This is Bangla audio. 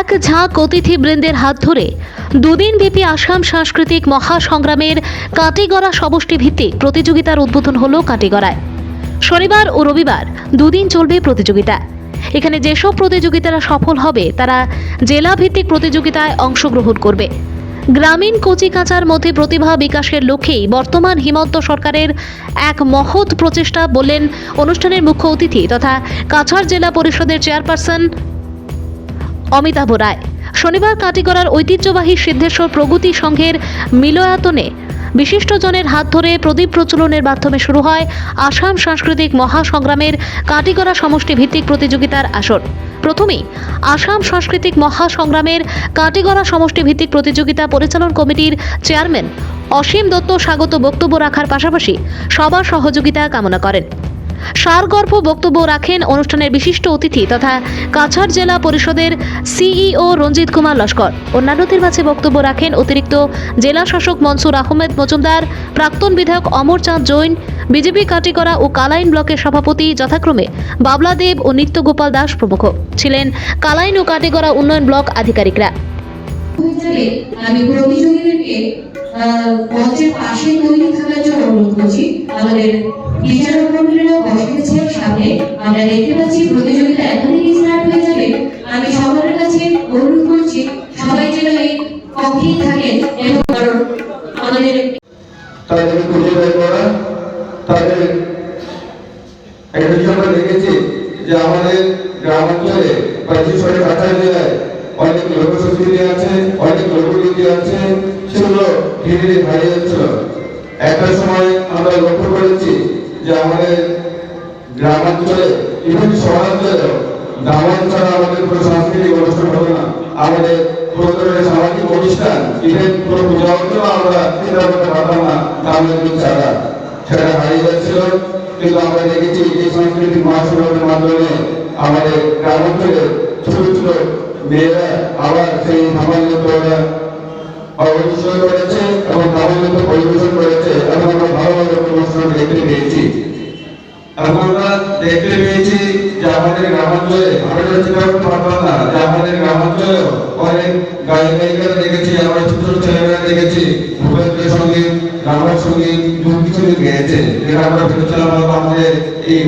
এক ঝাঁক অতিথিবৃন্দের হাত ধরে দুদিনব্যাপী আসাম সাংস্কৃতিক মহাসংগ্রামের কাটিগড়া সমষ্টি ভিত্তিক প্রতিযোগিতার উদ্বোধন হলো কাটিগড়ায়। শনিবার ও রবিবার দুদিন চলবে প্রতিযোগিতা। এখানে যেসব প্রতিযোগিতারা সফল হবে তারা জেলা ভিত্তিক প্রতিযোগিতায় অংশগ্রহণ করবে। গ্রামীণ কচিকাঁচার মধ্যে প্রতিভা বিকাশের লক্ষ্যেই বর্তমান হিমন্ত সরকারের এক মহৎ প্রচেষ্টা বললেন অনুষ্ঠানের মুখ্য অতিথি তথা কাছাড় জেলা পরিষদের চেয়ারপারসন অমিতাভ রায়। শনিবার কাটিগড়ার ঐতিহ্যবাহী সিদ্ধেশ্বর প্রগতি সংঘের মিলনায়তনে বিশিষ্টজনের হাত ধরে প্রদীপ প্রজ্বলনের মাধ্যমে শুরু হয় আসাম সাংস্কৃতিক মহাসংগ্রামের কাটিগড়া সমষ্টি ভিত্তিক প্রতিযোগিতার আসর। প্রথমেই আসাম সাংস্কৃতিক মহাসংগ্রামের কাটিগড়া সমষ্টি ভিত্তিক প্রতিযোগিতা পরিচালন কমিটির চেয়ারম্যান অসীম দত্ত স্বাগত বক্তব্য রাখার পাশাপাশি সবার সহযোগিতা কামনা করেন। সারগর্ভ বক্তব্য রাখেন অনুষ্ঠানের বিশিষ্ট অতিথি তথা কাছাড় জেলা পরিষদের সিইও রঞ্জিত কুমার লস্কর। অন্যান্যদের মাঝে বক্তব্য রাখেন অতিরিক্ত জেলা শাসক মনসুর আহমেদ মজুমদার, প্রাক্তন বিধায়ক অমরচাঁদ জৈন, বিজেপি কাটিগড়া ও কালাইন ব্লকের সভাপতি যথাক্রমে বাবলা দেব ও নিত্যগোপাল দাস প্রমুখ। ছিলেন কালাইন ও কাটিগড়া উন্নয়ন ব্লক আধিকারিকরা। আমি প্রতিযোগীদেরকে মঞ্চের পাশে তৈরি থাকার জন্য অনুরোধ করছি। আমাদের বিচারক মন্ডলীরাও বসেছে সামনে। আমরা দেখতে পাচ্ছি প্রতিযোগিতা এখনই স্টার্ট হয়ে যাবে। আমি সবার কাছে অনুরোধ করছি সবাই যেন এই কক্ষেই থাকেন এবং আমাদের তাদের খুঁজে করা তাদের একটা জিনিস আমরা দেখেছি যে আমাদের গ্রামাঞ্চলে বা বিশেষ করে কাছাড় জেলায় অনেক লোকসংস্কৃতি আছে, অনেক লোকগীতি আছে, সেগুলো ধীরে ধীরে হারিয়ে যাচ্ছিল। একটা সময় আমরা লক্ষ্য করেছি যে আমাদের গ্রামাঞ্চলে ইভেন শহরাঞ্চলে দামন ছাড়া আমাদের কোনো সাংস্কৃতিক অনুষ্ঠান হতো না। আমাদের কোনো ধরনের সামাজিক অনুষ্ঠান ইভেন কোনো পূজা হতো আমরা চিন্তা করতে পারতাম না দামের ছাড়া, সেটা হারিয়ে যাচ্ছিল। কিন্তু আমরা দেখেছি এই সাংস্কৃতিক মহাসংগ্রামের মাধ্যমে আমাদের গ্রামাঞ্চলে ছোট ছোট মেয়েরা আবার সেই সামান্য অবশ্যই করেছে এবং সামান্য পরিবেশন করেছে এবং আমরা ভালোভাবে অনুষ্ঠান দেখতে পেয়েছি। এবং আমরা দেখতে পেয়েছি যে আমাদের গ্রামাঞ্চলে আমরা চিন্তা করতে পারতাম না যে আমাদের গ্রামাঞ্চলে অনেক গায়ক গায়িকারা দেখেছি, আমরা ছোট ছোট ছেলেমেয়েরা দেখেছি ভূপেন্দ্র সঙ্গীত, রামার সঙ্গীত, সঙ্গীত গেয়েছে, যেটা আমরা ভেবেছিলাম আমাদের এই